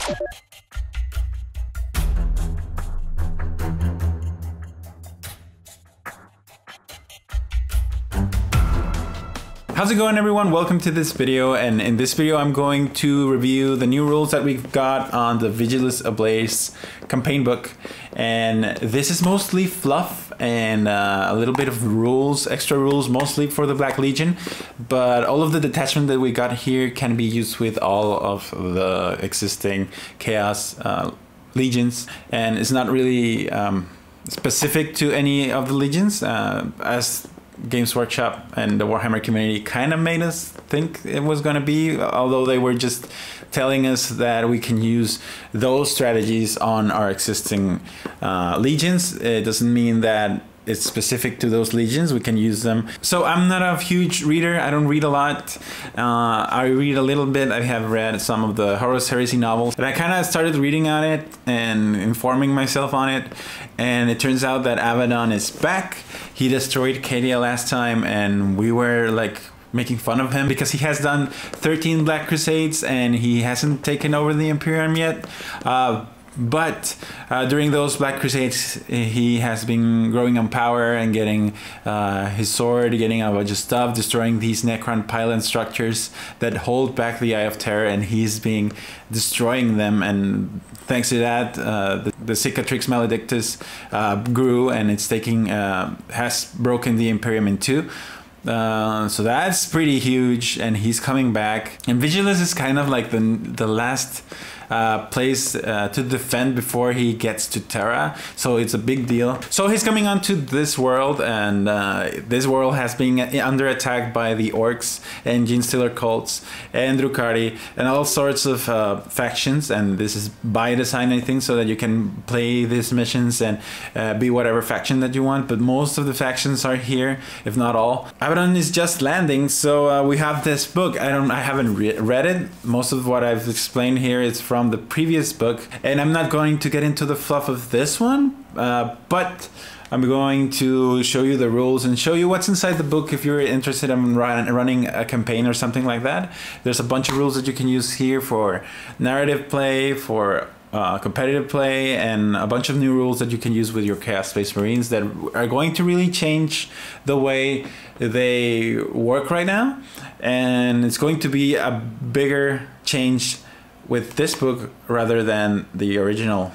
How's it going, everyone? Welcome to this video, and in this video I'm going to review the new rules that we've got on the Vigilus Ablaze campaign book. And this is mostly fluff and a little bit of rules, extra rules, mostly for the Black Legion, but all of the detachment that we got here can be used with all of the existing Chaos legions, and it's not really specific to any of the legions, as Games Workshop and the Warhammer community kind of made us think it was going to be, although they were just telling us that we can use those strategies on our existing legions. It doesn't mean that it's specific to those legions. We can use them. So I'm not a huge reader. I don't read a lot. I read a little bit. I have read some of the Horus Heresy novels, and I kind of started reading on it and informing myself on it. And it turns out that Abaddon is back. He destroyed Cadia last time, and we were like making fun of him because he has done 13 Black Crusades and he hasn't taken over the Imperium yet. But during those Black Crusades, he has been growing in power and getting his sword, getting a bunch of stuff, destroying these Necron pylon structures that hold back the Eye of Terror, and he's been destroying them. And thanks to that, the Cicatrix Maledictus grew, and it's taking has broken the Imperium in two. So that's pretty huge, and he's coming back. And Vigilus is kind of like the last place to defend before he gets to Terra, so it's a big deal. So he's coming onto this world, and this world has been under attack by the Orcs and Genestealer cults and Drukhari and all sorts of factions, and this is by design, I think, so that you can play these missions and be whatever faction that you want, but most of the factions are here, if not all. Abaddon is just landing, so we have this book. I haven't read it. Most of what I've explained here is from the previous book, and I'm not going to get into the fluff of this one, but I'm going to show you the rules and show you what's inside the book if you're interested in running a campaign or something like that. There's a bunch of rules that you can use here for narrative play, for competitive play, and a bunch of new rules that you can use with your Chaos Space Marines that are going to really change the way they work right now. And it's going to be a bigger change with this book rather than the original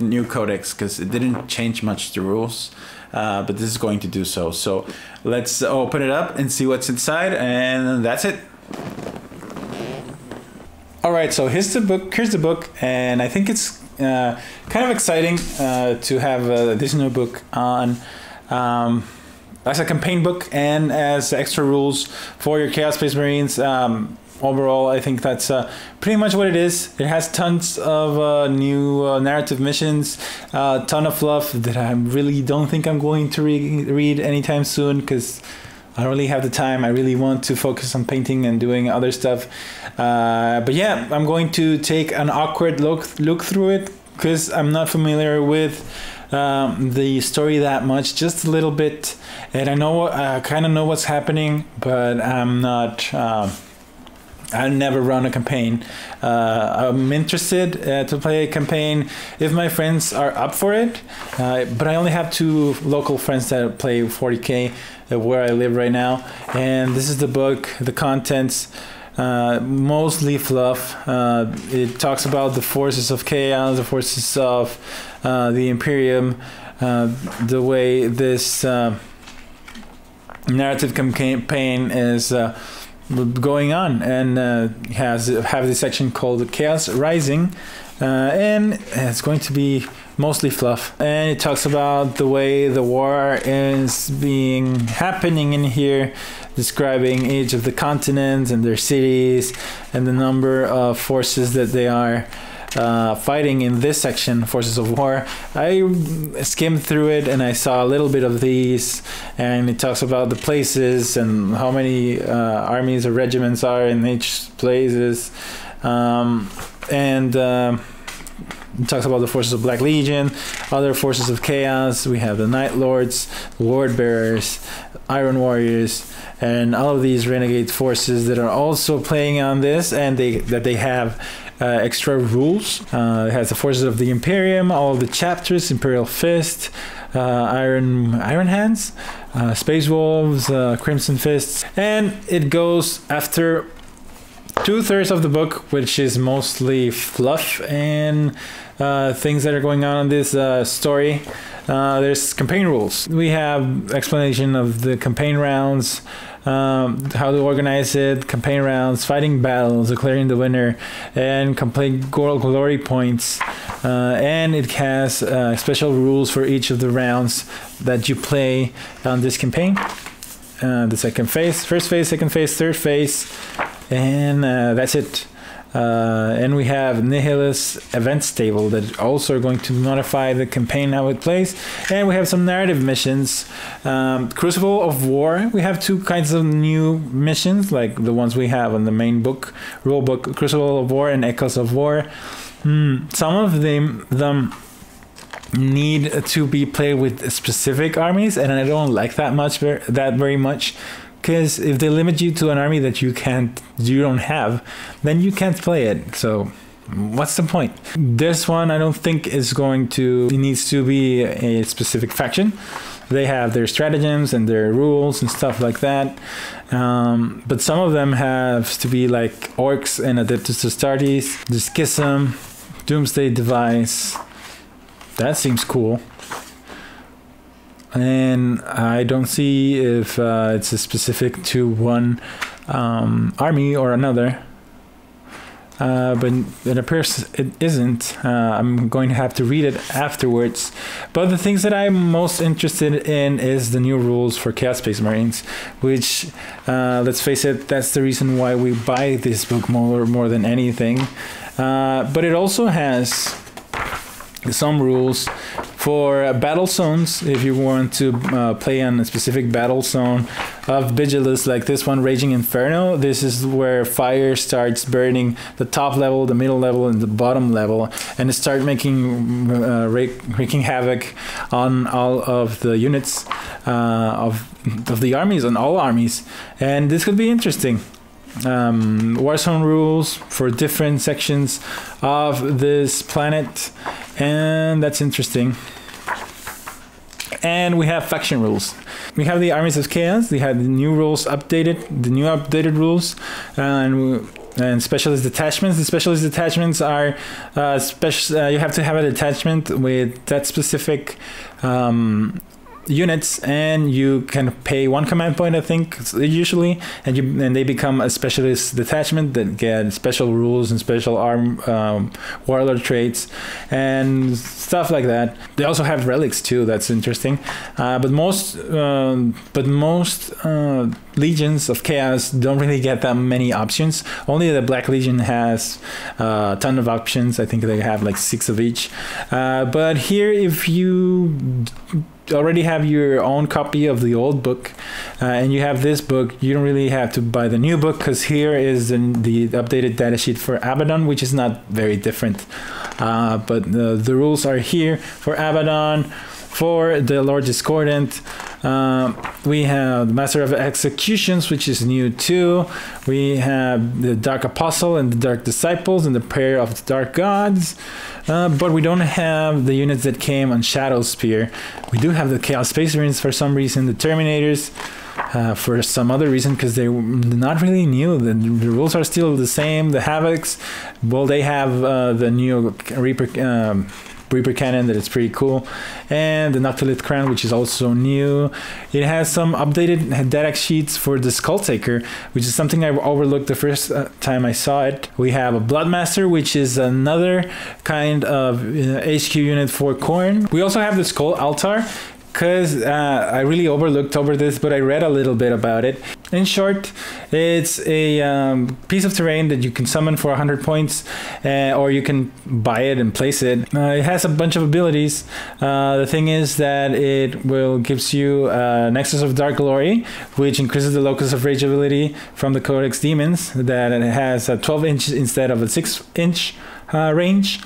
new codex, because it didn't change much the rules, but this is going to do so. So let's open it up and see what's inside, and that's it. All right, so here's the book, and I think it's kind of exciting to have this new book on as a campaign book and as extra rules for your Chaos Space Marines. Overall, I think that's pretty much what it is. It has tons of new narrative missions, a ton of fluff that I really don't think I'm going to read anytime soon, because I don't really have the time. I really want to focus on painting and doing other stuff. But yeah, I'm going to take an awkward look through it, because I'm not familiar with the story that much, just a little bit. And I kind of know what's happening, but I'm not... I never run a campaign. I'm interested to play a campaign if my friends are up for it, but I only have 2 local friends that play 40k where I live right now. And this is the book, the contents, mostly fluff. It talks about the forces of chaos, the forces of the Imperium, the way this narrative campaign is going on, and have this section called Chaos Rising, and it's going to be mostly fluff, and it talks about the way the war is happening in here, describing each of the continents and their cities and the number of forces that they are fighting in this section, Forces of War. I skimmed through it and I saw a little bit of these, and it talks about the places and how many armies or regiments are in each places, and it talks about the forces of Black Legion, other forces of Chaos. We have the Night Lords, the Ward Bearers, Iron Warriors, and all of these Renegade forces that are also playing on this, and they have extra rules. It has the Forces of the Imperium, all the chapters, Imperial Fist, Iron Hands, Space Wolves, Crimson Fists, and it goes after 2/3 of the book, which is mostly fluff and things that are going on in this story. There's campaign rules. We have explanation of the campaign rounds, how to organize it, campaign rounds, fighting battles, declaring the winner, and complete glory points. And it has special rules for each of the rounds that you play on this campaign. The second phase, first phase, second phase, third phase, and that's it. And we have Nihilus events table that also are going to modify the campaign, how it plays. And we have some narrative missions. Crucible of War, we have two kinds of new missions, like the ones we have on the main book, rule book, Crucible of War and Echoes of War. Some of them need to be played with specific armies, and I don't like that very much. Because if they limit you to an army that you don't have, then you can't play it. So what's the point? This one I don't think it needs to be a specific faction. They have their stratagems and their rules and stuff like that. But some of them have to be like Orcs and Adeptus Astartes, the Schism, Doomsday Device. That seems cool. And I don't see if it's specific to one army or another, but it appears it isn't. I'm going to have to read it afterwards. But the things that I'm most interested in is the new rules for Chaos Space Marines, which, let's face it, that's the reason why we buy this book more than anything. But it also has some rules for battle zones. If you want to play on a specific battle zone of Vigilus, like this one, Raging Inferno, this is where fire starts burning the top level, the middle level, and the bottom level, and it starts wreaking havoc on all of the units of the armies, on all armies. And this could be interesting. Warzone rules for different sections of this planet, and that's interesting. And we have faction rules. We have the Armies of Chaos. They had the new rules updated, the new updated rules, and specialist detachments. The specialist detachments are you have to have a detachment with that specific units, and you can pay 1 command point, I think, usually, and they become a specialist detachment that get special rules and special warlord traits and stuff like that. They also have relics too. That's interesting. But most legions of chaos don't really get that many options. Only the Black Legion has a ton of options. I think they have like 6 of each. But here, if you already have your own copy of the old book and you have this book, you don't really have to buy the new book, because here is the updated datasheet for Abaddon, which is not very different, but the rules are here for Abaddon. For the Lord Discordant, we have the Master of Executions, which is new too. We have the Dark Apostle and the Dark Disciples and the Prayer of the Dark Gods. But we don't have the units that came on Shadow Spear. We do have the Chaos Space Marines for some reason, the Terminators for some other reason, because they're not really new. The rules are still the same. The Havocs, well, they have the new Reaper Cannon that is pretty cool, and the Noctilith Crown, which is also new. It has some updated data sheets for the Skull Taker, which is something I overlooked the first time I saw it. We have a Bloodmaster, which is another kind of HQ unit for Khorne. We also have the Skull Altar, because I really overlooked over this, but I read a little bit about it. In short, it's a piece of terrain that you can summon for 100 points, or you can buy it and place it. It has a bunch of abilities. The thing is that it gives you Nexus of Dark Glory, which increases the locus of rage ability from the Codex Demons, that it has a 12 inch instead of a 6 inch range.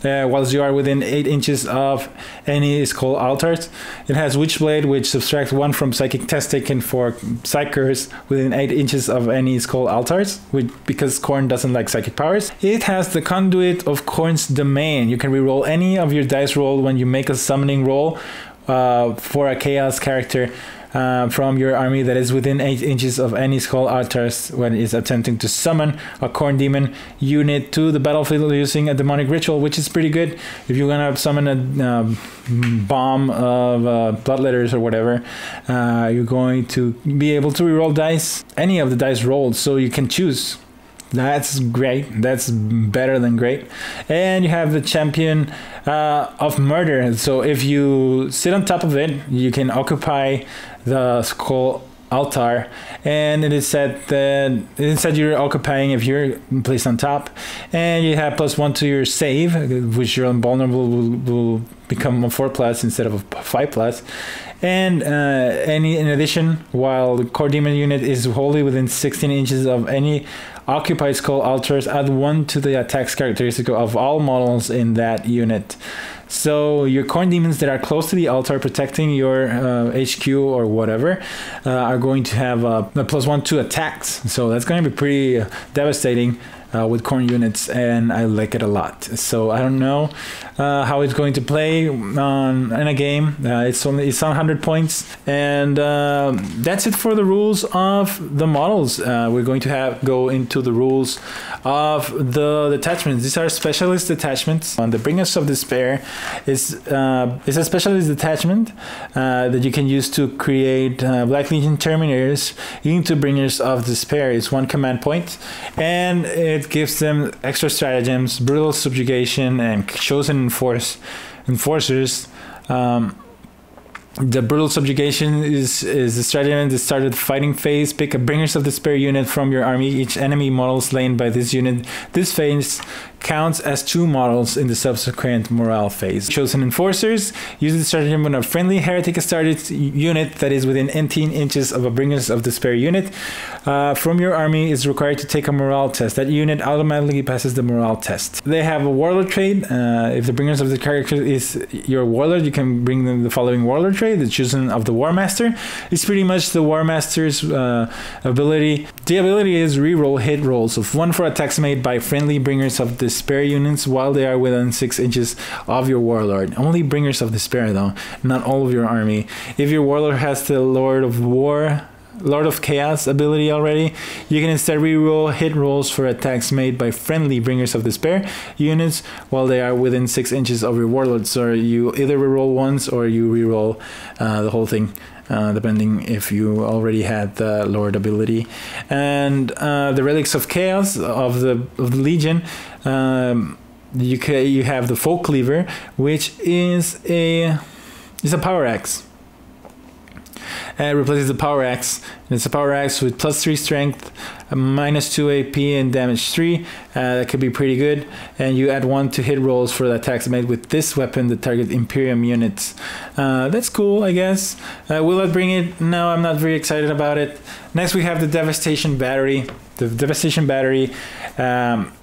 whilst you are within 8 inches of any skull altars. It has Witchblade, which subtracts 1 from psychic test taken for psychers within 8 inches of any skull altars, because Khorne doesn't like psychic powers. It has the Conduit of Khorne's Domain. You can reroll any of your dice roll when you make a summoning roll for a chaos character from your army that is within 8 inches of any skull altars when it is attempting to summon a Khorne demon unit to the battlefield using a demonic ritual, which is pretty good. If you're gonna summon a bomb of bloodletters or whatever, you're going to be able to reroll dice, any of the dice rolled, so you can choose. That's great. That's better than great. And you have the Champion of Murder. So if you sit on top of it, you can occupy the skull altar, and it is said that you're occupying if you're placed on top, and you have +1 to your save, which your invulnerable will become a 4+ instead of a 5+. And in addition, while the core demon unit is wholly within 16 inches of any occupied skull altars, add 1 to the attacks characteristic of all models in that unit. So your Khorne demons that are close to the altar protecting your HQ or whatever are going to have a +1 to attacks. So that's going to be pretty devastating with Khorne units, and I like it a lot. So I don't know how it's going to play in a game. It's on 100 points, and that's it for the rules of the models. We're going to go into the rules of the detachments. These are specialist detachments. The Bringers of Despair is a specialist detachment that you can use to create Black Legion Terminators into Bringers of Despair. It's 1 command point, and it gives them extra stratagems, brutal subjugation, and chosen enforcers. The brutal subjugation is the stratagem that started the fighting phase. Pick a Bringers of Despair unit from your army. Each enemy model slain by this unit this phase counts as 2 models in the subsequent morale phase. Chosen enforcers use the stratagem when a friendly heretic started unit that is within 18 inches of a Bringers of Despair unit from your army is required to take a morale test. That unit automatically passes the morale test. They have a warlord trait. If the Bringers of the character is your warlord, you can bring them the following warlord trait. The Chosen of the War Master. It's pretty much the War Master's ability. The ability is reroll hit rolls of 1 for attacks made by friendly Bringers of Despair units while they are within 6 inches of your warlord. Only Bringers of Despair though, not all of your army. If your warlord has the Lord of Chaos ability already, you can instead reroll hit rolls for attacks made by friendly Bringers of Despair units while they are within 6 inches of your warlord. So you either reroll once or you reroll the whole thing, depending if you already had the Lord ability. And the Relics of Chaos of the Legion, you have the Folk Cleaver, which is a power axe. It replaces the power axe. It's a power axe with +3 strength, -2 AP, and damage 3. That could be pretty good. And you add 1 to hit rolls for the attacks made with this weapon that target Imperium units. That's cool, I guess. Will it bring it? No, I'm not very excited about it. Next, we have the Devastation Battery. The Devastation Battery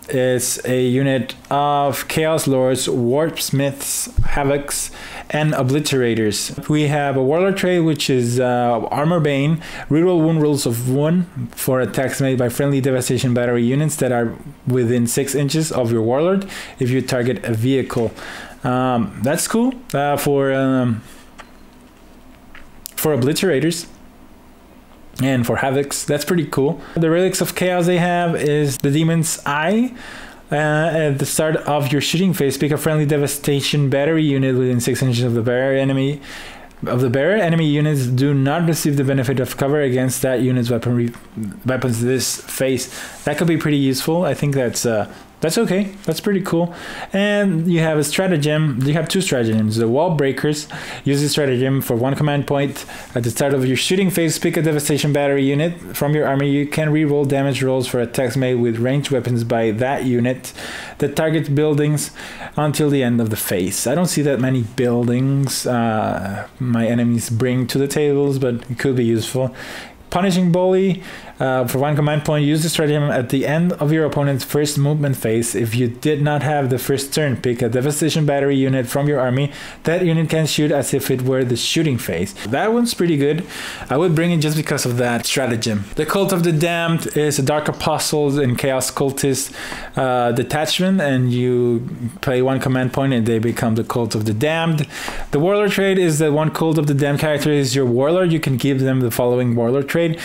is a unit of Chaos Lords, Warpsmiths, Havocs, and Obliterators. We have a Warlord trait, which is Armor Bane. Reroll wound rolls of 1 for attacks made by friendly Devastation Battery units that are within 6 inches of your Warlord if you target a vehicle. That's cool for Obliterators. And for Havocs, that's pretty cool. The Relics of Chaos they have is the Demon's Eye. At the start of your shooting phase, pick a friendly Devastation Battery unit within 6 inches of the bearer enemy. Enemy units do not receive the benefit of cover against that unit's weapons this phase. That could be pretty useful. I think that's okay. That's pretty cool. And you have a stratagem. You have 2 stratagems. The Wall Breakers. Use this stratagem for 1 command point. At the start of your shooting phase, pick a Devastation Battery unit from your army. You can reroll damage rolls for attacks made with ranged weapons by that unit that target buildings until the end of the phase. I don't see that many buildings my enemies bring to the tables, but it could be useful. Punishing Bully. For 1 command point, use the stratagem at the end of your opponent's first movement phase. If you did not have the first turn, pick a devastation battery unit from your army. That unit can shoot as if it were the shooting phase. That one's pretty good. I would bring it just because of that stratagem. The Cult of the Damned is a Dark Apostles and Chaos Cultist detachment, and you play 1 command point and they become the Cult of the Damned. The Warlord trait is that 1 Cult of the Damned character is your Warlord. You can give them the following Warlord trait.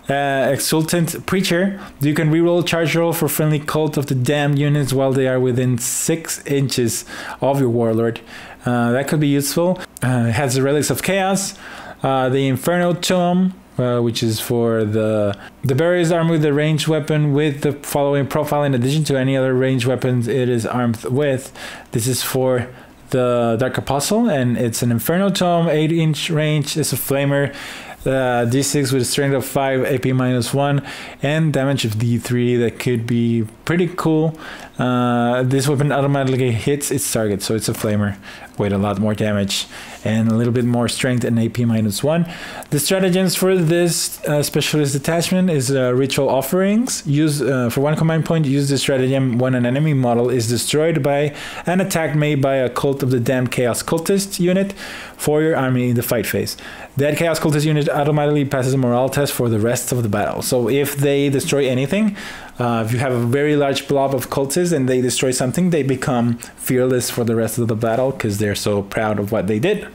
Exultant Preacher. You can reroll charge roll for friendly Cult of the Damned units while they are within 6 inches of your Warlord. That could be useful. It has the Relics of Chaos, the Inferno Tome, which is for the bearer is armed with a ranged weapon with the following profile in addition to any other ranged weapons it is armed with. This is for the Dark Apostle, and it's an Inferno Tome, 8-inch range. It's a flamer. D6 with a strength of 5, AP -1, and damage of D3. That could be pretty cool. This weapon automatically hits its target, so it's a flamer with a lot more damage and a little bit more strength and AP -1. The stratagems for this specialist detachment is ritual offerings. Use for 1 command point, use the stratagem when an enemy model is destroyed by an attack made by a Cult of the Damned Chaos Cultist unit for your army in the fight phase. That Chaos Cultist unit automatically passes a morale test for the rest of the battle. So if they destroy anything, if you have a very large blob of cultists and they destroy something, they become fearless for the rest of the battle because they're so proud of what they did.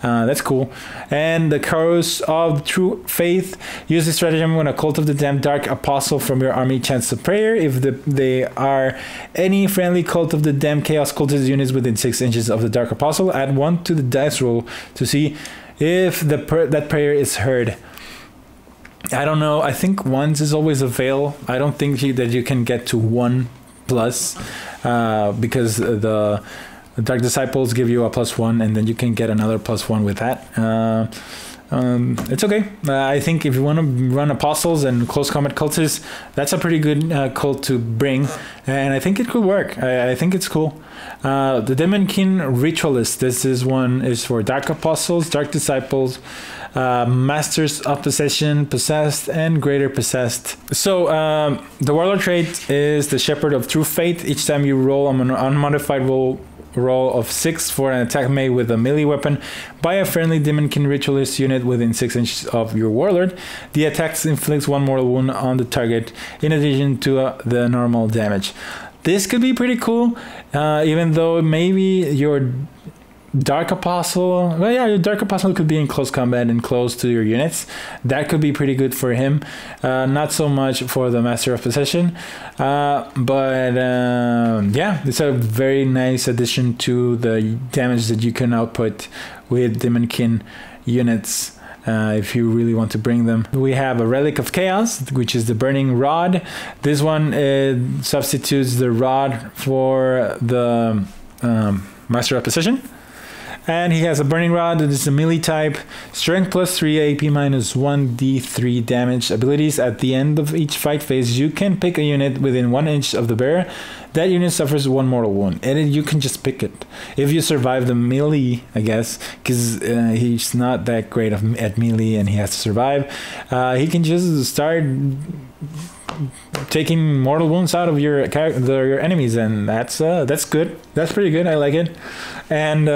That's cool. And the Chorus of True Faith. Use this stratagem when a Cult of the Damned Dark Apostle from your army chants a prayer. If they are any friendly Cult of the Damned Chaos Cultist units within 6 inches of the Dark Apostle, add 1 to the dice roll to see if that prayer is heard. I don't know. I think once is always a fail. I don't think that you can get to 1+ because the Dark Disciples give you a +1, and then you can get another +1 with that. It's okay. I think if you want to run Apostles and Close Combat Cultists, that's a pretty good cult to bring, and I think it could work. I think it's cool. The Demonkin Ritualist. This is for Dark Apostles, Dark Disciples, Masters of Possession, Possessed, and Greater Possessed. So the Warlord trait is the Shepherd of True Faith. Each time you roll an unmodified roll of 6 for an attack made with a melee weapon by a friendly Demonkin Ritualist unit within 6 inches of your Warlord, the attack inflicts 1 mortal wound on the target in addition to the normal damage. This could be pretty cool, even though maybe your Dark Apostle, well, yeah, your Dark Apostle could be in close combat and close to your units. That could be pretty good for him. Not so much for the Master of Possession, but yeah, it's a very nice addition to the damage that you can output with Demonkin units. If you really want to bring them. We have a Relic of Chaos, which is the Burning Rod. This one substitutes the rod for the Master of Possession. And he has a Burning Rod that is a melee type, strength +3, AP -1, D3 damage abilities. At the end of each fight phase, you can pick a unit within 1 inch of the bearer. That unit suffers 1 mortal wound, and you can just pick it. If you survive the melee, I guess, because he's not that great at melee and he has to survive, he can just start taking mortal wounds out of your enemies, and that's good. That's pretty good. I like it. And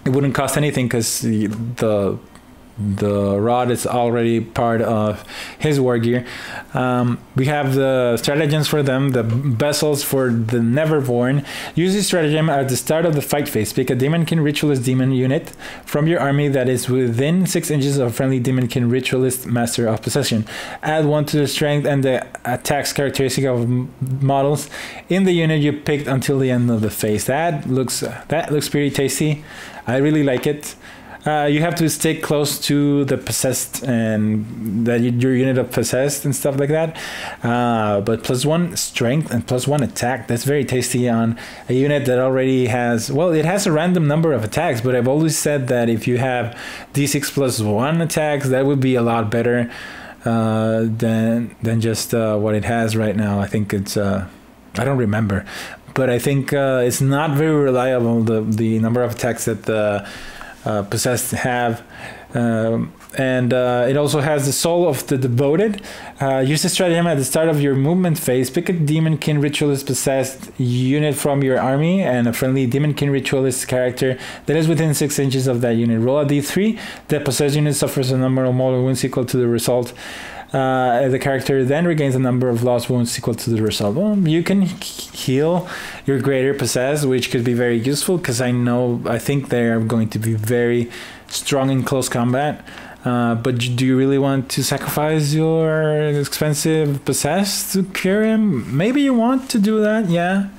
it wouldn't cost anything because the rod is already part of his war gear. We have the stratagems for them, the vessels for the Neverborn. Use this stratagem at the start of the fight phase. Pick a Demonkin Ritualist Demon unit from your army that is within 6 inches of friendly Demonkin Ritualist Master of Possession. Add 1 to the strength and the attacks characteristic of models in the unit you picked until the end of the phase. That looks pretty tasty. I really like it. You have to stay close to the possessed and your unit of possessed and stuff like that. But +1 strength and +1 attack. That's very tasty on a unit that already has, well, it has a random number of attacks, but I've always said that if you have D6 +1 attacks, that would be a lot better than just what it has right now. I think it's, I don't remember, but I think it's not very reliable, the number of attacks that the possessed have. and it also has the Soul of the Devoted. Use the stratagem at the start of your movement phase. Pick a Demonkin Ritualist possessed unit from your army and a friendly Demonkin Ritualist character that is within 6 inches of that unit. Roll a d3. The possessed unit suffers a number of mortal wounds equal to the result. The character then regains a number of lost wounds equal to the result. Well, you can heal your greater possessed, which could be very useful because I think they are going to be very strong in close combat. But do you really want to sacrifice your expensive possessed to cure him? Maybe you want to do that, yeah.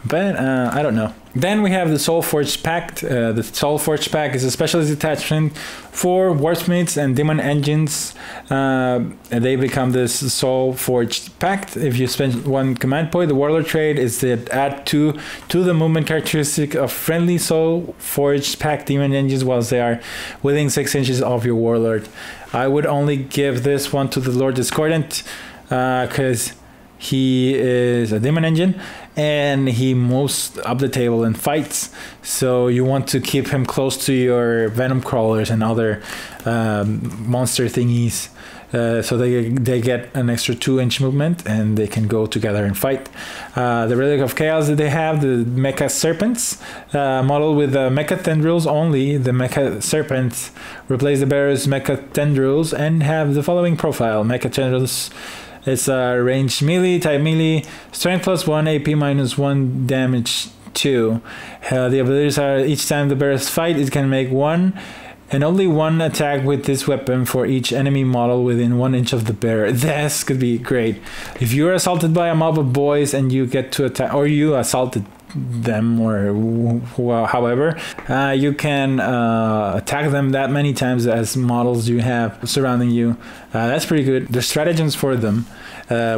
But I don't know. Then we have the Soulforged Pact. The Soulforged Pact is a specialist attachment for Warsmiths and Demon Engines. And they become this Soulforged Pact. If you spend 1 command point, the Warlord trait is to add 2 to the movement characteristic of friendly Soulforged Pact Demon Engines whilst they are within 6 inches of your Warlord. I would only give this one to the Lord Discordant because he is a Demon Engine and he moves up the table in fights, so you want to keep him close to your Venom Crawlers and other monster thingies, so they get an extra 2-inch movement and they can go together and fight. The Relic of Chaos that they have, the Mecha Serpents, model with Mecha Tendrils only. The Mecha Serpents replace the bearer's Mecha Tendrils and have the following profile. Mecha Tendrils, it's range melee, type melee, strength +1, AP -1, damage 2. The abilities are each time the bearers fight, it can make 1 and only 1 attack with this weapon for each enemy model within 1 inch of the bearer. This could be great. If you're assaulted by a mob of boys and you get to attack, or you assaulted them or however, you can attack them that many times as models you have surrounding you. That's pretty good. The stratagems for them,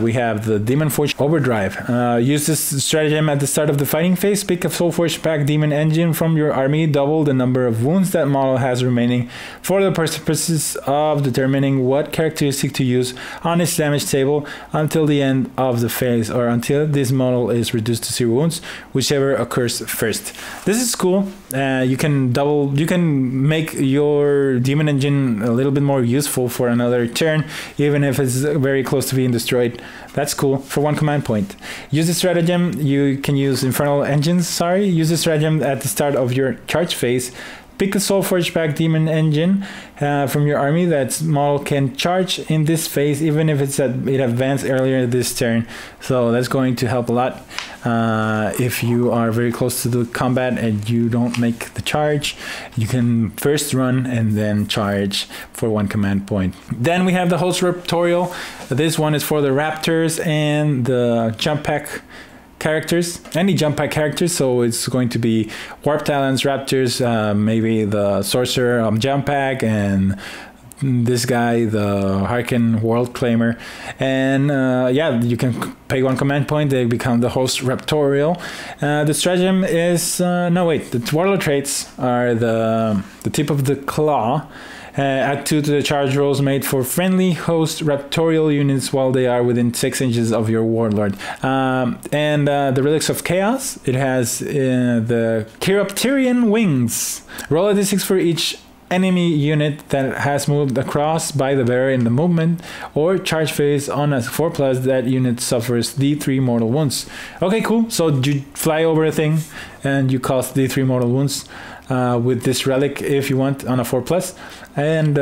we have the Demon Forge Overdrive. Use this stratagem at the start of the fighting phase. Pick a Soulforged Pact Demon Engine from your army. Double the number of wounds that model has remaining for the purposes of determining what characteristic to use on its damage table until the end of the phase, or until this model is reduced to 0 wounds, whichever occurs first. This is cool. You can make your Demon Engine a little bit more useful for another turn, even if it's very close to being destroyed. That's cool. For 1 command point. Use the stratagem. You can use Infernal Engines, use the stratagem at the start of your charge phase. Pick a Soulforged Pact Demon Engine from your army. That model can charge in this phase, even if it advanced earlier this turn. So that's going to help a lot. If you are very close to the combat and you don't make the charge, you can first run and then charge for 1 command point. Then we have the Host Raptorial. This one is for the Raptors and the Jump Pack characters, any jump pack characters. So it's going to be Warp Talons, Raptors, maybe the Sorcerer Jump Pack, and this guy, the Harken World Claimer. And yeah, you can pay 1 command point, they become the Host Raptorial. The stratagem is the Warlord traits are the tip of the claw. Add 2 to the charge rolls made for friendly Host Raptorial units while they are within 6 inches of your Warlord. And the Relics of Chaos, it has the Chiropterian Wings. Roll a d6 for each enemy unit that has moved across by the bearer in the movement or charge phase on a 4+, that unit suffers d3 mortal wounds. Okay, cool. So you fly over a thing and you cause d3 mortal wounds with this relic if you want on a 4+, and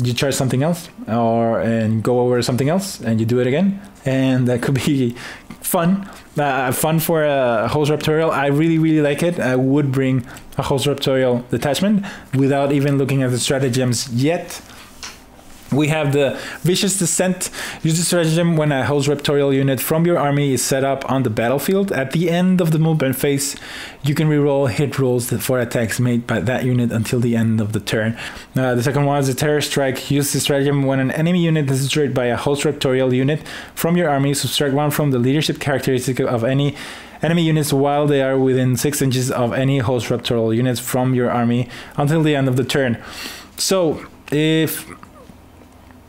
you charge something else and go over something else and you do it again, and that could be fun. Fun for a Host Raptorial. I really like it. I would bring a Host Raptorial detachment without even looking at the stratagems yet. We have the Vicious Descent. Use the stratagem when a Host Raptorial unit from your army is set up on the battlefield. At the end of the movement phase, you can reroll hit rolls for attacks made by that unit until the end of the turn. The second one is the Terror Strike. Use the stratagem when an enemy unit is destroyed by a Host Raptorial unit from your army. Subtract 1 from the leadership characteristic of any enemy units while they are within 6 inches of any Host Raptorial units from your army until the end of the turn. So if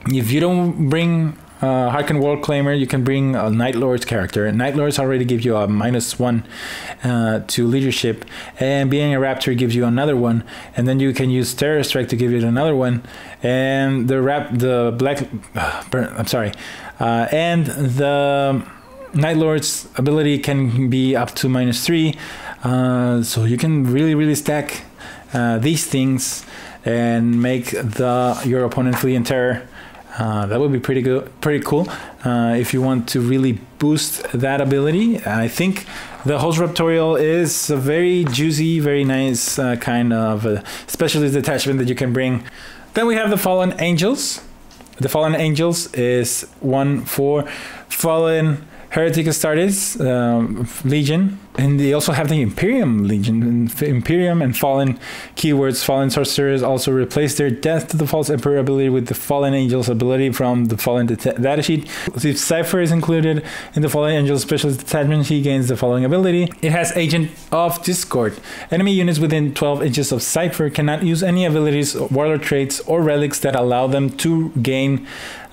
you don't bring Harken World Claimer, you can bring a Night Lord's character. Night Lords already give you a -1 to leadership, and being a Raptor gives you another one, and then you can use Terror Strike to give you another one, and and the Night Lord's ability can be up to -3, so you can really stack these things and make your opponent flee in terror. That would be pretty cool if you want to really boost that ability. I think the Host Raptorial is a very juicy, very nice kind of specialist detachment that you can bring. Then we have the Fallen Angels. The Fallen Angels is one for Fallen Heretic Astartes Legion, and they also have the Imperium Legion. Imperium and Fallen keywords. Fallen Sorcerers also replace their Death to the False Emperor ability with the Fallen Angels ability from the Fallen data sheet. If Cypher is included in the Fallen Angels Specialist Detachment, he gains the following ability. It has Agent of Discord. Enemy units within 12 inches of Cypher cannot use any abilities, warlord traits, or relics that allow them to gain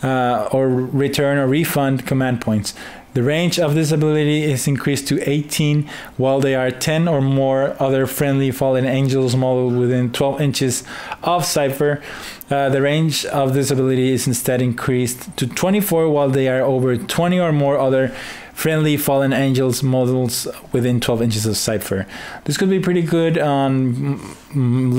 or return or refund command points. The range of this ability is increased to 18 while there are 10 or more other friendly Fallen Angels modeled within 12 inches of Cypher. The range of this ability is instead increased to 24 while there are over 20 or more other friendly Fallen Angels models within 12 inches of Cypher. This could be pretty good on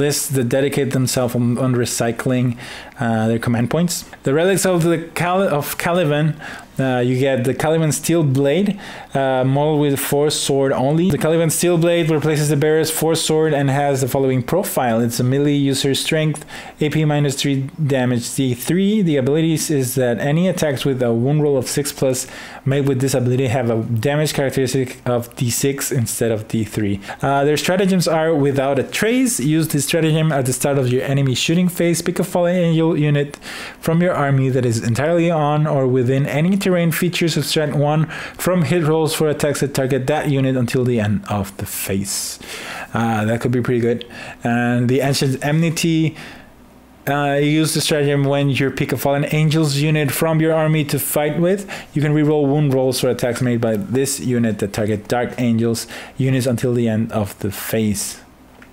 lists that dedicate themselves on recycling their command points. The relics of the Caliban. You get the Caliban Steel Blade, model with Force Sword only. The Caliban Steel Blade replaces the bearer's Force Sword and has the following profile. It's a melee user strength, AP -3 damage D3. The abilities is that any attacks with a wound roll of 6+ made with this ability have a damage characteristic of D6 instead of D3. Their stratagems are without a trace. Use this stratagem at the start of your enemy shooting phase. Pick a Fallen Angel unit from your army that is entirely on or within any terrain features of strat 1 from hit rolls for attacks that target that unit until the end of the phase. That could be pretty good. And the Ancient Enmity, you use the stratagem when you pick a Fallen Angels unit from your army to fight with. You can reroll wound rolls for attacks made by this unit that target Dark Angels units until the end of the phase.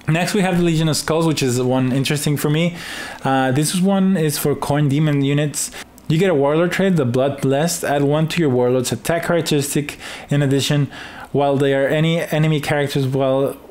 Next, we have the Legion of Skulls, which is one interesting for me. This one is for Coin Demon units. You get a Warlord trait, the Blood Blessed. Add 1 to your Warlord's attack characteristic. In addition, while there are any enemy characters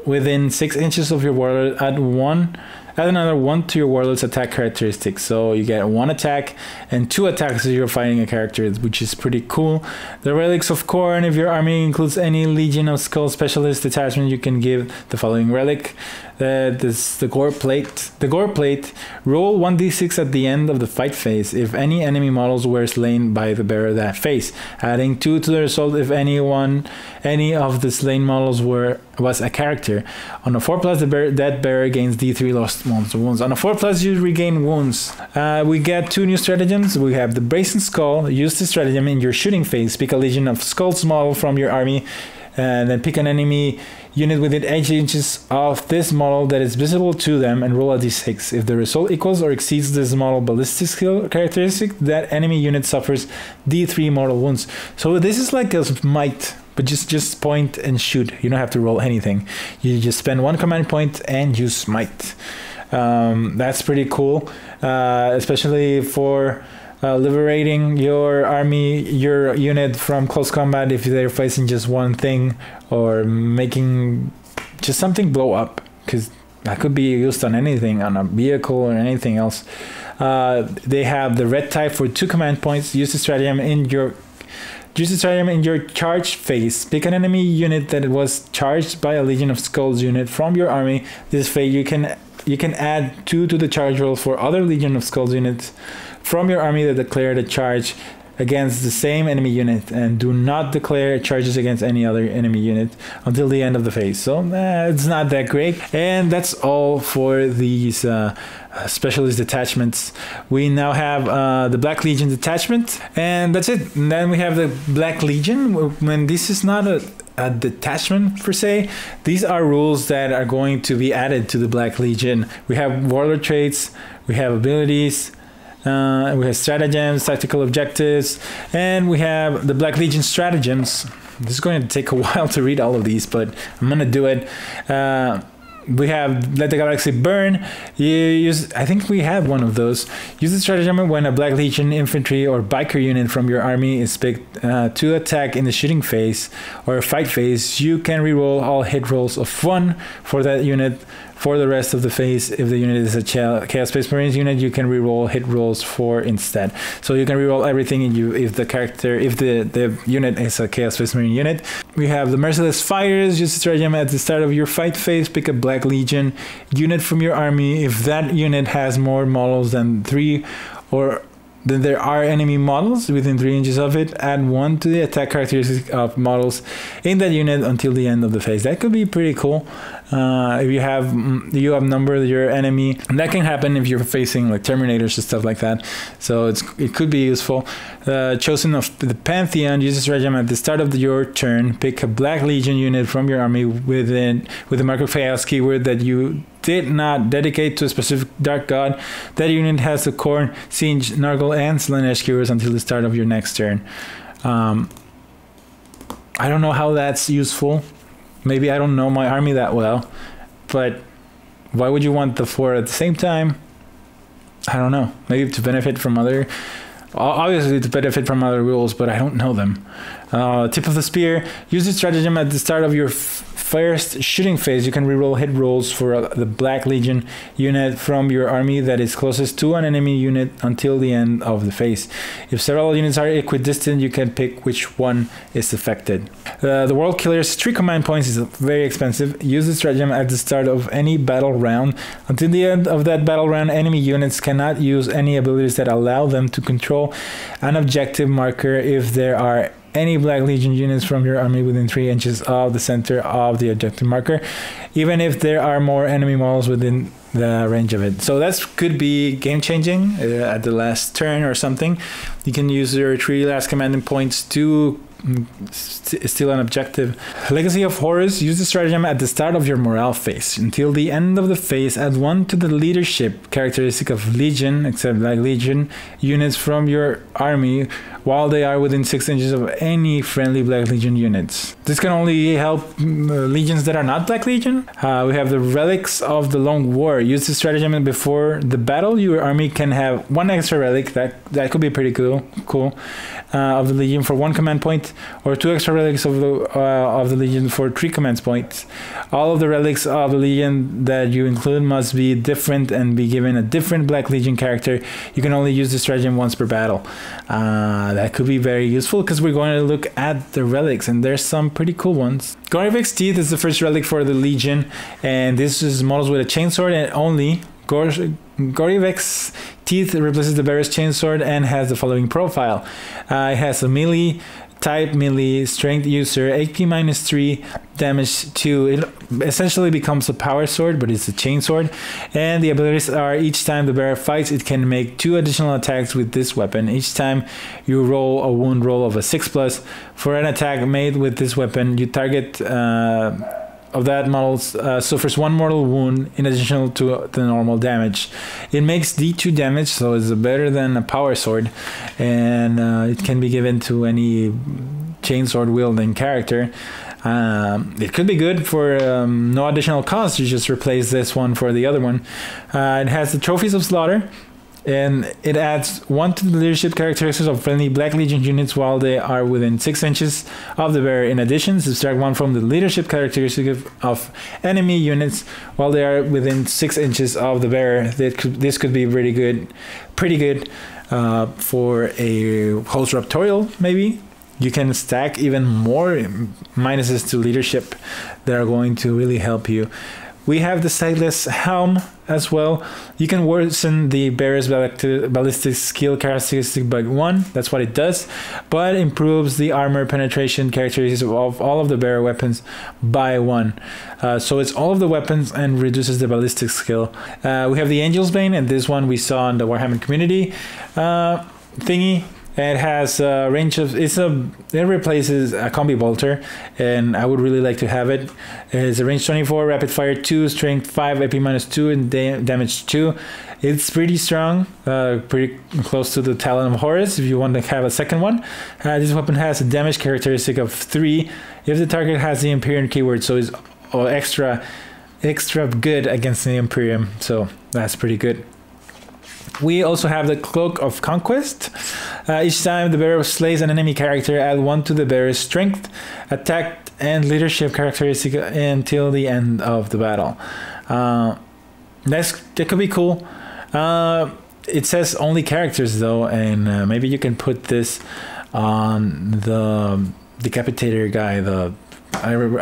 within 6 inches of your Warlord, add another 1 to your Warlord's attack characteristic. So you get 1 attack and 2 attacks if you're fighting a character, which is pretty cool. The Relics of Khorne. If your army includes any Legion of Skull specialist detachment, you can give the following relic. The Gore Plate. The Gore Plate. Roll 1d6 at the end of the fight phase if any enemy models were slain by the bearer that phase. Adding 2 to the result if any of the slain models was a character. On a 4+, that bearer gains D3 lost monster wounds. On a 4+, you regain wounds. We get 2 new stratagems. We have the Brazen Skull. Use this stratagem in your shooting phase. Pick a Legion of Skulls model from your army, and then pick an enemy unit within 8 inches of this model that is visible to them and roll a d6. If the result equals or exceeds this model ballistic skill characteristic, that enemy unit suffers D3 mortal wounds. So this is like a smite, but just point and shoot. You don't have to roll anything. You just spend 1 command point and you smite. That's pretty cool, especially for liberating your army, your unit from close combat if they're facing just one thing, or making just something blow up, because that could be used on anything, on a vehicle or anything else. They have the red type for 2 command points. Use the stratagem in your charge phase. Pick an enemy unit that was charged by a Legion of Skulls unit from your army. This phase you can add 2 to the charge roll for other Legion of Skulls units from your army that declared a charge against the same enemy unit, and do not declare charges against any other enemy unit until the end of the phase. So it's not that great. And that's all for these specialist detachments. We now have the Black Legion detachment, and that's it. And then we have the Black Legion. When this is not a detachment per se, these are rules that are going to be added to the Black Legion. We have warlord traits, we have abilities, We have stratagems, tactical objectives, and we have the Black Legion stratagems. This is going to take a while to read all of these, but I'm going to do it. We have Let the Galaxy Burn. I think we have one of those. Use the stratagem when a Black Legion infantry or biker unit from your army is picked to attack in the shooting phase or fight phase. You can reroll all hit rolls of 1 for that unit for the rest of the phase. If the unit is a Chaos Space Marines unit, you can reroll hit rolls 4 instead. So you can reroll everything if the unit is a Chaos Space Marine unit. We have the Merciless Fighters. Use the stratagem at the start of your fight phase. Pick a Black Legion unit from your army. If that unit has more models than 3 or then there are enemy models within 3 inches of it, add 1 to the attack characteristic of models in that unit until the end of the phase. That could be pretty cool. If you outnumber your enemy, and that can happen if you're facing like Terminators and stuff like that. So it could be useful. Chosen of the Pantheon. Use this stratagem at the start of your turn. Pick a Black Legion unit from your army with the Mark of Chaos keyword that you did not dedicate to a specific dark god. That unit has the Khorne, Singe, Nargle, and Slanesh keywords until the start of your next turn. I don't know how that's useful. Maybe I don't know my army that well, but why would you want the 4 at the same time? I don't know. Maybe to benefit from obviously to benefit from other rules, but I don't know them. Tip of the Spear. Use this stratagem at the start of your first shooting phase. You can reroll hit rolls for the Black Legion unit from your army that is closest to an enemy unit until the end of the phase. If several units are equidistant, you can pick which one is affected. The World Killer's 3 command points is very expensive. Use the stratagem at the start of any battle round. Until the end of that battle round, enemy units cannot use any abilities that allow them to control an objective marker if there are any Black Legion units from your army within 3 inches of the center of the objective marker, even if there are more enemy models within the range of it. So that could be game changing at the last turn or something. You can use your 3 last commanding points to steal an objective. Legacy of Horus. Use the stratagem at the start of your morale phase. Until the end of the phase, add 1 to the leadership characteristic of Legion, except Black Legion units from your army while they are within 6 inches of any friendly Black Legion units. This can only help legions that are not Black Legion. We have the Relics of the Long War. Use the stratagem before the battle. Your army can have 1 extra relic. That could be pretty cool. Of the Legion for 1 command point, or 2 extra relics of the Legion for 3 command points. All of the relics of the Legion that you include must be different and be given a different Black Legion character. You can only use the stratagem once per battle. That could be very useful because we're going to look at the relics, and there's some pretty cool ones. Gorivek's Teeth is the first relic for the Legion, and this is models with a chainsword and only. Gorivek's Teeth replaces the Bearer's Chainsword and has the following profile. It has a melee type, melee strength user, HP -3, damage 2. It essentially becomes a power sword, but it's a chainsword. And the abilities are: each time the bearer fights, it can make 2 additional attacks with this weapon. Each time you roll a wound roll of a 6+. For an attack made with this weapon, you target of that model suffers 1 mortal wound in addition to the normal damage. It makes D2 damage, so it's better than a power sword, and it can be given to any chainsword wielding character. It could be good for no additional cost. You just replace this one for the other one. It has the Trophies of Slaughter, and it adds 1 to the leadership characteristics of friendly Black Legion units while they are within 6 inches of the bearer. In addition, subtract 1 from the leadership characteristic of enemy units while they are within 6 inches of the bearer. This could be pretty good for a host raptorial, maybe. You can stack even more minuses to leadership that are going to really help you. We have the Sightless Helm as well. You can worsen the bearer's ballistic skill characteristic by 1. That's what it does, but improves the armor penetration characteristics of all of the bearer weapons by 1. So it's all of the weapons and reduces the ballistic skill. We have the Angel's Bane, and this one we saw in the Warhammer community thingy. It has a range of it replaces a combi bolter, and I would really like to have it. It's a range 24, rapid fire 2, strength 5, AP -2, and damage 2. It's pretty strong, pretty close to the Talon of Horus if you want to have a second one. This weapon has a damage characteristic of 3 if the target has the Imperium keyword, so it's extra good against the Imperium, so that's pretty good. We also have the Cloak of Conquest. Each time the bearer slays an enemy character, add 1 to the bearer's strength, attack, and leadership characteristic until the end of the battle. That could be cool. It says only characters though, and maybe you can put this on the Decapitator guy.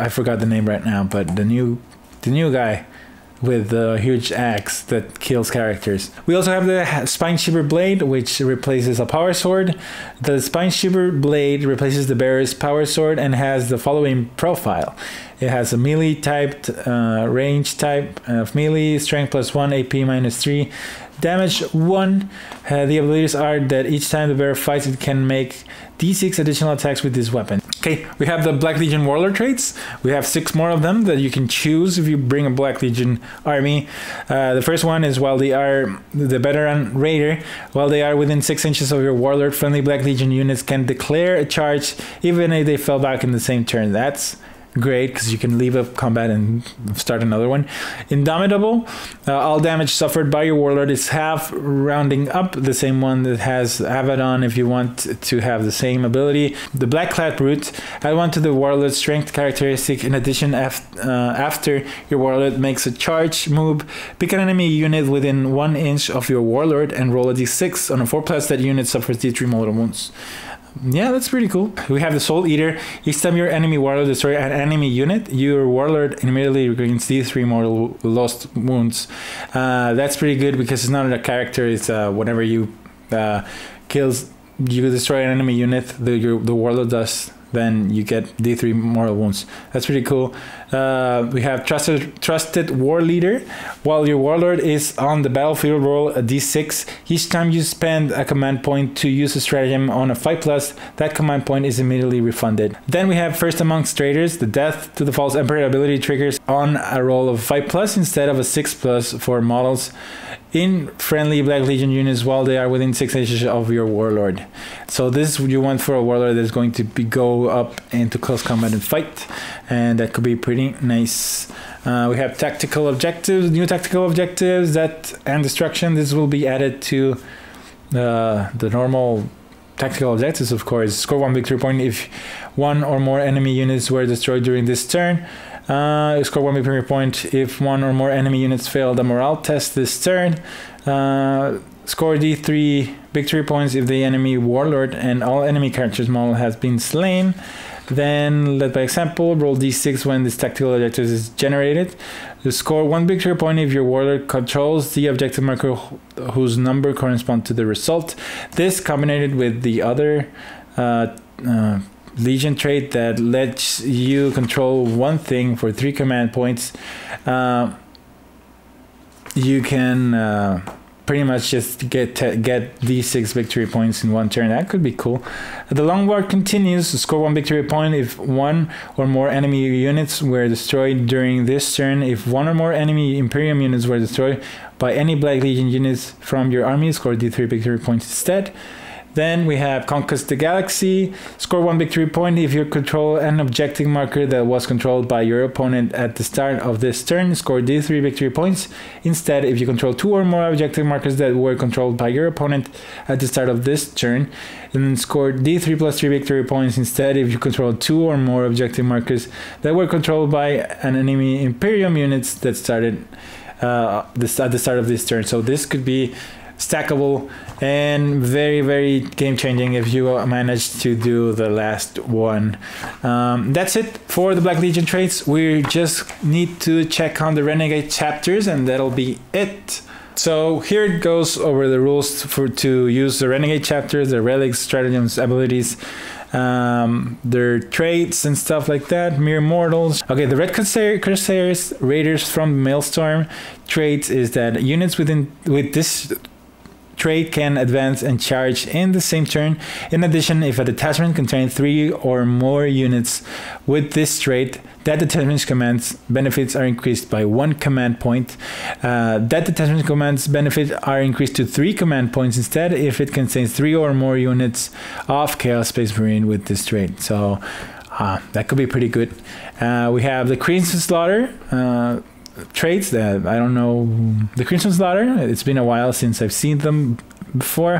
I forgot the name right now, but the new guy with the huge axe that kills characters. We also have the Spine Shiver Blade, which replaces a power sword. The Spine Shiver Blade replaces the bearer's power sword and has the following profile. It has a melee typed, range type of melee, strength +1, AP -3, damage 1. The abilities are that each time the bearer fights, it can make D6 additional attacks with this weapon. Okay, we have the Black Legion Warlord traits. We have 6 more of them that you can choose if you bring a Black Legion army. The first one is while they are the Veteran Raider, while they are within 6 inches of your Warlord, friendly Black Legion units can declare a charge even if they fell back in the same turn. That's great because you can leave a combat and start another one. Indomitable, all damage suffered by your Warlord is half, rounding up the same one that has Abaddon if you want to have the same ability. The Blackclad Brute, add 1 to the Warlord's strength characteristic. In addition, after your Warlord makes a charge move, pick an enemy unit within 1 inch of your Warlord and roll a d6. On a 4+, that unit suffers d3 mortal wounds. Yeah, that's pretty cool. We have the Soul Eater. Each time your enemy Warlord destroys an enemy unit, your Warlord immediately regains D3 mortal lost wounds. That's pretty good because it's not a character. It's whenever you destroy an enemy unit, the Warlord does, then you get D3 mortal wounds. That's pretty cool. We have Trusted War Leader. While your Warlord is on the battlefield, roll a d6. Each time you spend a command point to use a stratagem on a 5+, that command point is immediately refunded. Then we have First Amongst Traitors. The Death to the False Emperor ability triggers on a roll of 5+ instead of a 6+ for models in friendly Black Legion units while they are within 6 inches of your Warlord. So this you want for a Warlord that's going to go up into close combat and fight, and that could be pretty nice. We have tactical objectives, new tactical objectives, and destruction. This will be added to the normal tactical objectives, of course. Score 1 victory point if 1 or more enemy units were destroyed during this turn. Score 1 victory point if 1 or more enemy units failed a morale test this turn. Score D3 victory points if the enemy Warlord and all enemy characters model has been slain. Then, led by example, roll d6 when this tactical objective is generated. Score 1 victory point if your Warlord controls the objective marker whose number corresponds to the result. This combined with the other Legion trait that lets you control one thing for 3 command points, you can pretty much just get d6 victory points in 1 turn. That could be cool. The Long War continues. Score 1 victory point if 1 or more enemy units were destroyed during this turn. If 1 or more enemy Imperium units were destroyed by any Black Legion units from your army, score d3 victory points instead. Then we have Conquest the Galaxy. Score 1 victory point if you control an objective marker that was controlled by your opponent at the start of this turn. Score d3 victory points. Instead, if you control 2 or more objective markers that were controlled by your opponent at the start of this turn, then score d3 + 3 victory points. Instead, if you control 2 or more objective markers that were controlled by an enemy Imperium units that started at the start of this turn. So this could be stackable and very, very game-changing if you manage to do the last one. That's it for the Black Legion traits. We just need to check on the Renegade chapters and that'll be it. So here it goes over the rules to use the Renegade chapters, the relics, stratagems, abilities, their traits and stuff like that. Mere mortals. Okay, the Red Crusaders, Raiders from Maelstrom traits is that units with this trait can advance and charge in the same turn. In addition, if a detachment contains 3 or more units with this trait, that detachment's commands benefits are increased by 1 command point. That detachment commands benefits are increased to 3 command points instead if it contains 3 or more units of Chaos Space Marine with this trait. So that could be pretty good. We have the Crimson Slaughter traits that I don't know. The Crimson Slaughter, it's been a while since I've seen them before.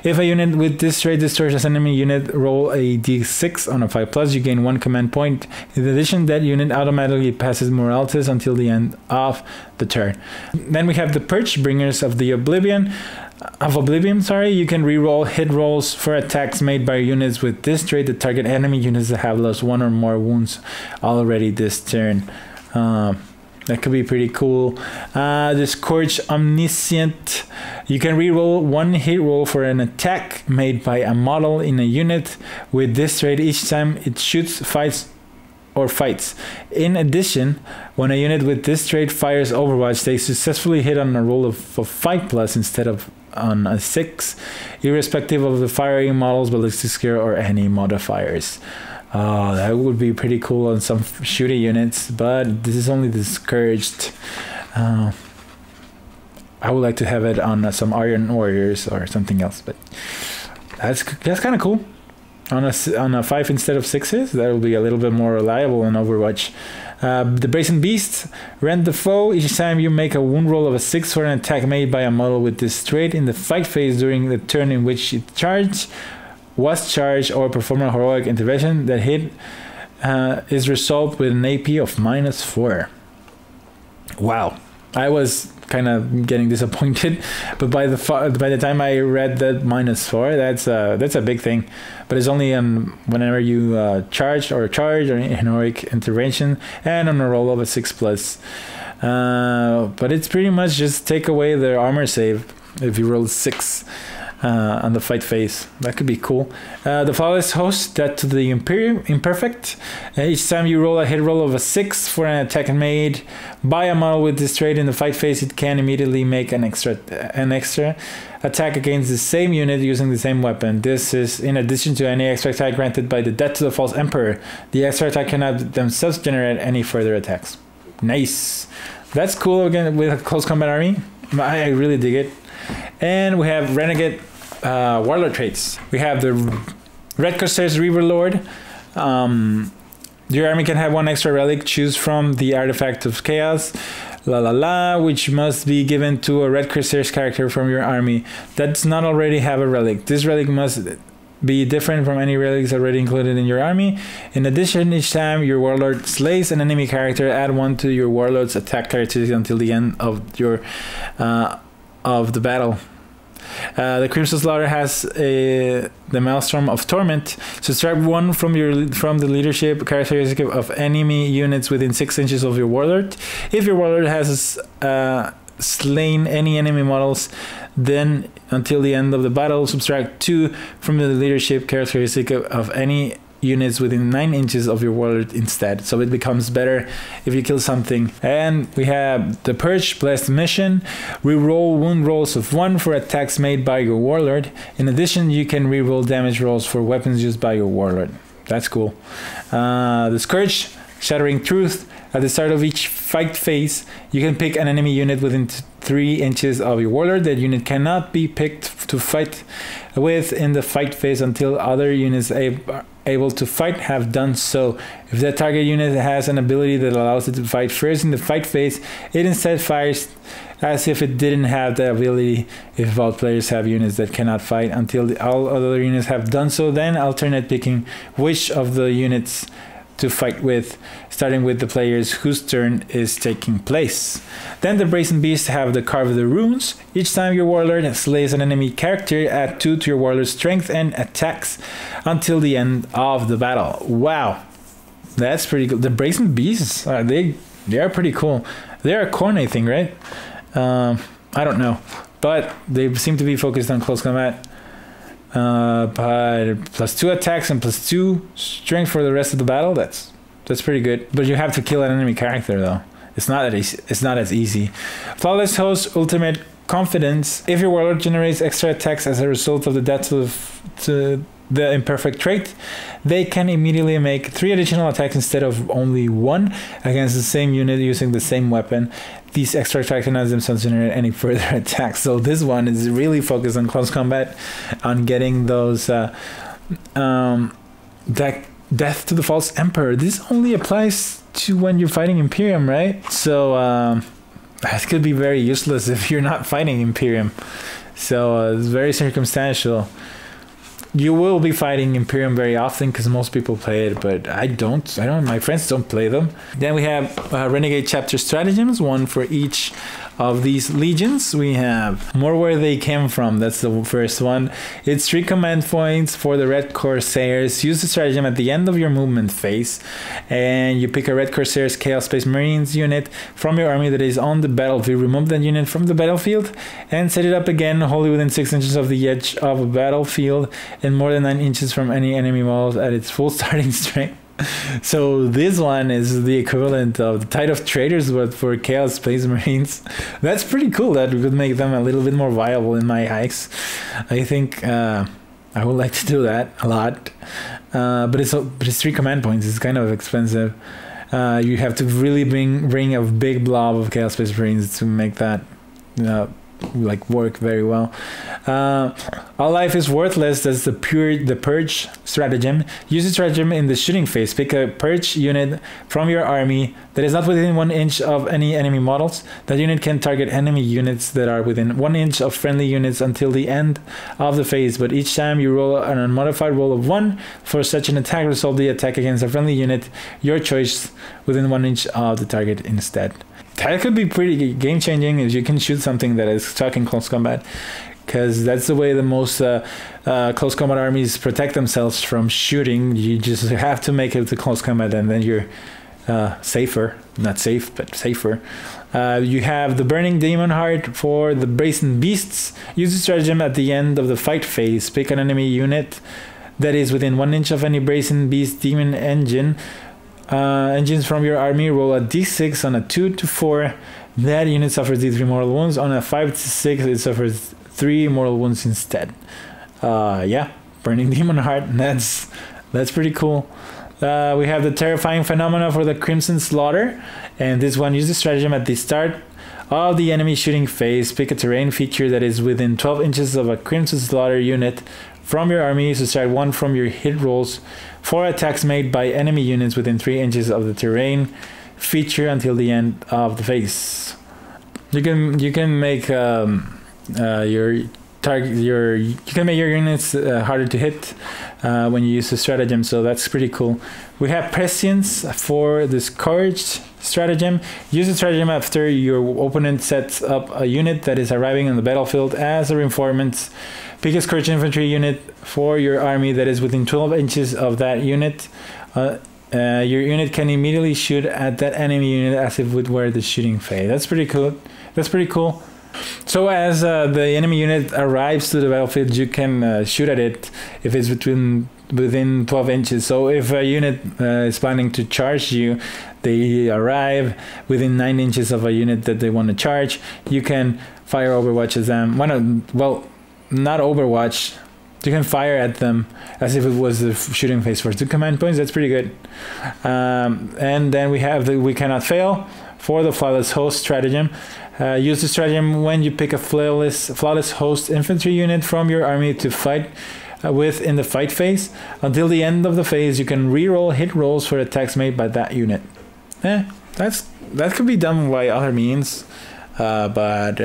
If a unit with this trait destroys an enemy unit, roll a d6 on a 5+, you gain 1 command point. In addition, that unit automatically passes morale test until the end of the turn. Then we have the Purge Bringers of Oblivion. You can reroll hit rolls for attacks made by units with this trait that target enemy units that have lost 1 or more wounds already this turn. That could be pretty cool. The Scourge Omniscient. You can reroll 1 hit roll for an attack made by a model in a unit with this trait each time it shoots, fights. In addition, when a unit with this trait fires Overwatch, they successfully hit on a roll of 5+ instead of on a 6, irrespective of the firing model's ballistic skill or any modifiers. That would be pretty cool on some shooting units, but this is only the Scourged. I would like to have it on some Iron Warriors or something else, but that's kind of cool. On a 5 instead of 6s, that will be a little bit more reliable on Overwatch. The Brazen Beast, rend the foe. Each time you make a wound roll of a 6 for an attack made by a model with this trait in the fight phase during the turn in which it was charged or perform a heroic intervention, that hit is resolved with an AP of -4. Wow, I was kind of getting disappointed, but by the time I read that -4, that's a big thing. But it's only whenever you charge or heroic intervention and on a roll of a 6+. But it's pretty much just take away their armor save if you roll 6 on the fight phase. That could be cool. The Flawless Host, that to the Imperfect. Each time you roll a hit roll of a 6 for an attack made by a model with this trait in the fight phase, it can immediately make an extra attack against the same unit using the same weapon. This is in addition to any extra attack granted by the Death to the False Emperor. The extra attack cannot themselves generate any further attacks. Nice. That's cool again with a close combat army. I really dig it. And we have Renegade Warlord traits. We have the Red Corsairs Reaver Lord. Your army can have 1 extra relic. Choose from the Artifact of Chaos, which must be given to a Red Corsairs character from your army that does not already have a relic. This relic must be different from any relics already included in your army. In addition, each time your Warlord slays an enemy character, add 1 to your Warlord's attack characteristic until the end of your of the battle. The Crimson Slaughter has the Maelstrom of Torment. Subtract 1 from the leadership characteristic of enemy units within 6 inches of your Warlord. If your Warlord has slain any enemy models, then until the end of the battle, subtract 2 from the leadership characteristic of any units within 9 inches of your Warlord instead. So it becomes better if you kill something. And we have the Purge Blessed Mission. Reroll wound rolls of 1 for attacks made by your Warlord. In addition, you can reroll damage rolls for weapons used by your Warlord. That's cool. The Scourge Shattering Truth. At the start of each fight phase, you can pick an enemy unit within 3 inches of your Warlord. That unit cannot be picked to fight with in the fight phase until other units able to fight have done so. If that target unit has an ability that allows it to fight first in the fight phase, it instead fires as if it didn't have the ability. If all players have units that cannot fight until all other units have done so, then alternate picking which of the units to fight with, starting with the players whose turn is taking place. Then the Brazen Beasts have the Carve the Runes. Each time your Warlord slays an enemy character, add 2 to your Warlord's strength and attacks until the end of the battle. Wow, that's pretty cool. The Brazen Beasts, they are pretty cool. They're a corn, I think, right? I don't know, but they seem to be focused on close combat. But +2 attacks and +2 strength for the rest of the battle. That's pretty good. But you have to kill an enemy character though. It's not as easy. Flawless Host Ultimate confidence. If your warlord generates extra attacks as a result of the death to the imperfect trait, they can immediately make 3 additional attacks instead of only 1 against the same unit using the same weapon. These extra attacks cannot themselves generate any further attacks. So this one is really focused on close combat, on getting those death to the false emperor. This only applies to when you're fighting Imperium, right? So that could be very useless if you're not fighting Imperium. So it's very circumstantial. You will be fighting Imperium very often because most people play it, but I don't. My friends don't play them. Then we have Renegade chapter stratagems, one for each of these legions. We have more where they came from. That's the first one. It's 3 command points for the Red Corsairs. Use the stratagem at the end of your movement phase, and you pick a Red Corsairs Chaos Space Marines unit from your army that is on the battlefield. Remove that unit from the battlefield and set it up again wholly within 6 inches of the edge of a battlefield and more than 9 inches from any enemy models at its full starting strength. So this one is the equivalent of the Tide of Traitors, but for Chaos Space Marines. That's pretty cool. That would make them a little bit more viable in my hikes. I think I would like to do that a lot. But it's 3 command points. It's kind of expensive. You have to really bring a big blob of Chaos Space Marines to make that like work very well. All life is worthless. That's the purge stratagem. Use the stratagem in the shooting phase. Pick a purge unit from your army that is not within 1 inch of any enemy models. That unit can target enemy units that are within 1 inch of friendly units until the end of the phase, but each time you roll an unmodified roll of 1 for such an attack, resolve the attack against a friendly unit your choice within 1 inch of the target instead. That could be pretty game-changing if you can shoot something that is stuck in close combat, because that's the way the most close combat armies protect themselves from shooting. You just have to make it to close combat, and then you're safer. Not safe, but safer. You have the Burning Demon Heart for the Brazen Beasts. Use the stratagem at the end of the fight phase. Pick an enemy unit that is within 1 inch of any Brazen Beast Demon engines from your army. Roll a d6 on a 2 to 4. That unit suffers d3 mortal wounds. On a 5 to 6, it suffers 3 mortal wounds instead. Yeah, Burning Demon Heart. That's pretty cool. We have the Terrifying Phenomena for the Crimson Slaughter, and this one, use the stratagem at the start of the enemy shooting phase. Pick a terrain feature that is within 12 inches of a Crimson Slaughter unit from your army. Subtract 1 from your hit rolls for attacks made by enemy units within 3 inches of the terrain feature until the end of the phase. You can make your units harder to hit when you use the stratagem, so that's pretty cool. We have Prescience for the Scourged stratagem. Use the stratagem after your opponent sets up a unit that is arriving on the battlefield as a reinforcement. Pick a Scourged infantry unit for your army that is within 12 inches of that unit. Your unit can immediately shoot at that enemy unit as if it were the shooting phase. That's pretty cool. So as the enemy unit arrives to the battlefield, you can shoot at it if it's within 12 inches. So if a unit is planning to charge you, they arrive within 9 inches of a unit that they want to charge, you can fire Overwatch at them. Well, not Overwatch. You can fire at them as if it was the shooting phase for 2 command points. That's pretty good. And then we have the We Cannot Fail for the Flawless Host stratagem. Use the stratagem when you pick a flawless host infantry unit from your army to fight with in the fight phase. Until the end of the phase, you can reroll hit rolls for attacks made by that unit. That could be done by other means, but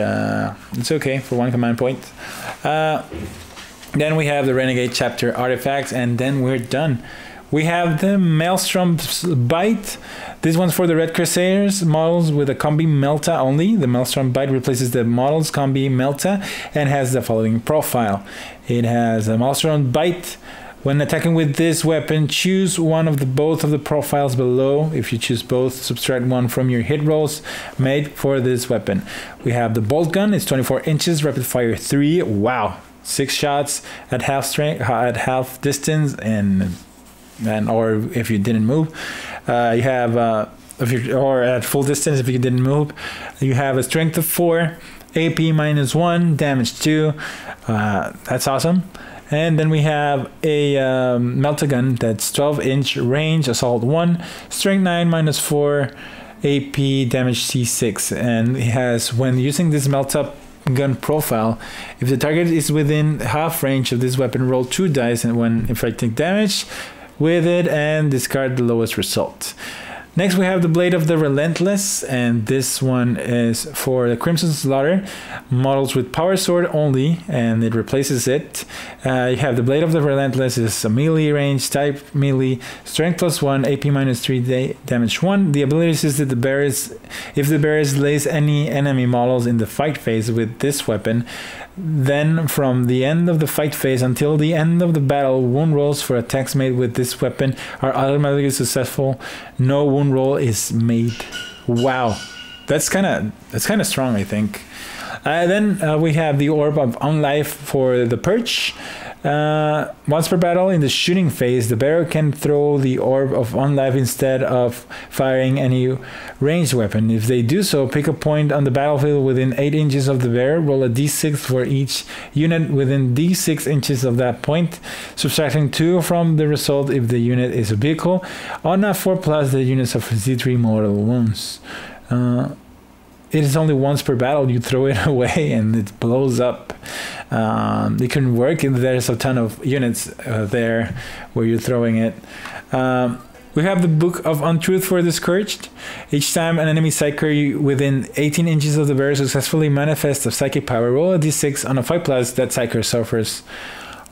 it's okay for 1 command point. Then we have the Renegade chapter artifacts, and then we're done. We have the Maelstrom's Bite. This one's for the Red Crusaders models with a combi Melta only. The Maelstrom Bite replaces the model's combi Melta and has the following profile. It has a Maelstrom Bite. When attacking with this weapon, choose one of both of the profiles below. If you choose both, subtract 1 from your hit rolls made for this weapon. We have the Bolt Gun. It's 24 inches, rapid fire 3. Wow. 6 shots at half strength, at half distance, or if you didn't move. You have or at full distance if you didn't move. You have a strength of 4, AP -1, damage 2. That's awesome. And then we have a Meltagun that's 12-inch range, assault 1, strength 9 -4, AP, damage C6. And it has, when using this Melta gun profile, if the target is within half range of this weapon, roll 2 dice and when inflicting damage with it and discard the lowest result. Next we have the Blade of the Relentless, and this one is for the Crimson Slaughter models with power sword only, and it replaces it. You have the Blade of the Relentless is a melee range type melee, strength +1, AP -3, damage 1. The ability is that the bearer if the bearer slays any enemy models in the fight phase with this weapon, then from the end of the fight phase until the end of the battle, wound rolls for attacks made with this weapon are automatically successful. No wound roll is made. Wow, that's kind of strong, I think. Then we have the Orb of Unlife for the Perch. Once per battle in the shooting phase, the bearer can throw the Orb of Unlife instead of firing any ranged weapon. If they do so, pick a point on the battlefield within 8 inches of the bearer, roll a d6 for each unit within d6 inches of that point, subtracting 2 from the result if the unit is a vehicle. On a 4+, the unit suffers d3 mortal wounds. It is only once per battle. You throw it away and it blows up. It can work, and there's a ton of units there where you're throwing it. We have the Book of Untruth for the Scourged. Each time an enemy psyker within 18 inches of the bearer successfully manifests a psychic power, roll a d6. On a 5+, that psyker suffers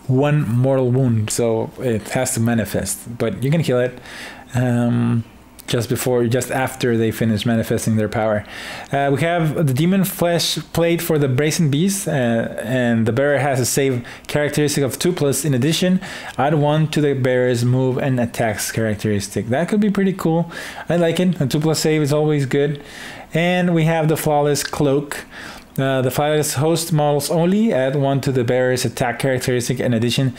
1 mortal wound, so it has to manifest, but you can kill it just after they finish manifesting their power. We have the Demon Flesh Plate for the Brazen Beast, and the bearer has a save characteristic of 2+. In addition, add 1 to the bearer's move and attacks characteristic. That could be pretty cool. I like it. A 2+ save is always good. And we have the Flawless Cloak. The Flawless Host models only, add 1 to the bearer's attack characteristic. In addition,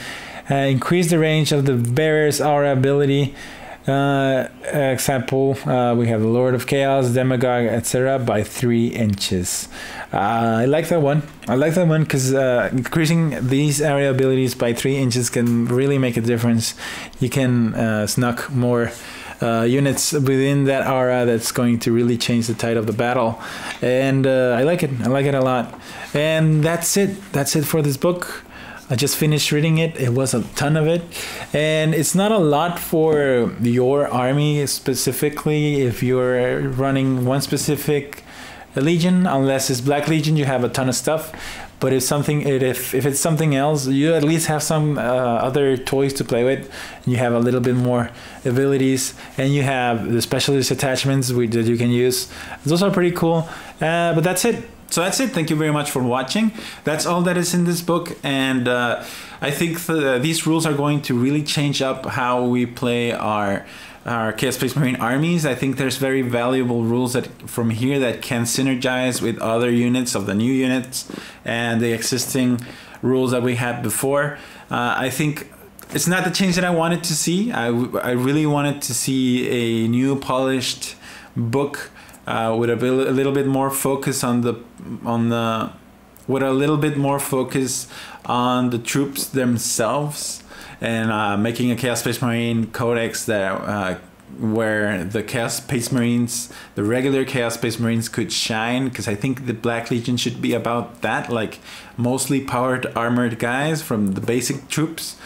increase the range of the bearer's aura ability. Example, we have the Lord of Chaos, Demagogue, etc. by 3 inches. I like that one. I like that one because increasing these area abilities by 3 inches can really make a difference. You can snuck more units within that aura. That's going to really change the tide of the battle, and I like it. I like it a lot. And that's it. That's it for this book. I just finished reading it. It was a ton of it, and it's not a lot for your army specifically. If you're running one specific legion, unless it's Black Legion, you have a ton of stuff. But if it's something else, you at least have some other toys to play with. You have a little bit more abilities, and you have the specialist attachments that you can use. Those are pretty cool. But that's it. So that's it. Thank you very much for watching. That's all that is in this book, and I think these rules are going to really change up how we play our Chaos Space Marine armies. I think there's very valuable rules from here that can synergize with other units of the new units and the existing rules that we had before. I think it's not the change that I wanted to see. I really wanted to see a new polished book with a little bit more focus on the troops themselves, and making a Chaos Space Marine Codex that where the Chaos Space Marines, the regular Chaos Space Marines, could shine. Because I think the Black Legion should be about that, like mostly powered armored guys from the basic troops,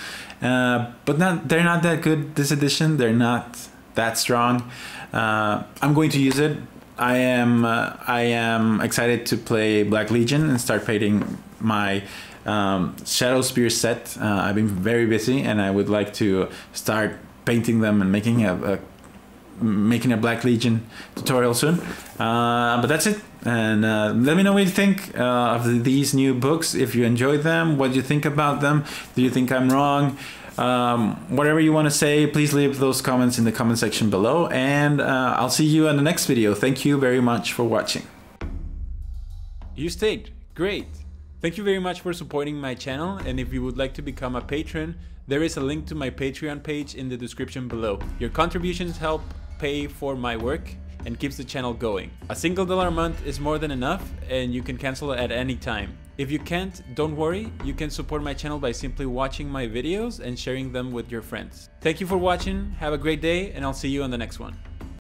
but they're not that good this edition. They're not that strong. I'm going to use it. I am excited to play Black Legion and start painting my Shadow Spear set. I've been very busy, and I would like to start painting them and making a Black Legion tutorial soon. But that's it. And let me know what you think of these new books. If you enjoyed them, what do you think about them? Do you think I'm wrong? Whatever you want to say, please leave those comments in the comment section below, and I'll see you in the next video. Thank you very much for watching. You stayed. Great. Thank you very much for supporting my channel, and if you would like to become a patron, there is a link to my Patreon page in the description below. Your contributions help pay for my work, and keeps the channel going. A single $1 a month is more than enough, and you can cancel it at any time. If you can't, don't worry, you can support my channel by simply watching my videos and sharing them with your friends. Thank you for watching, have a great day, and I'll see you on the next one.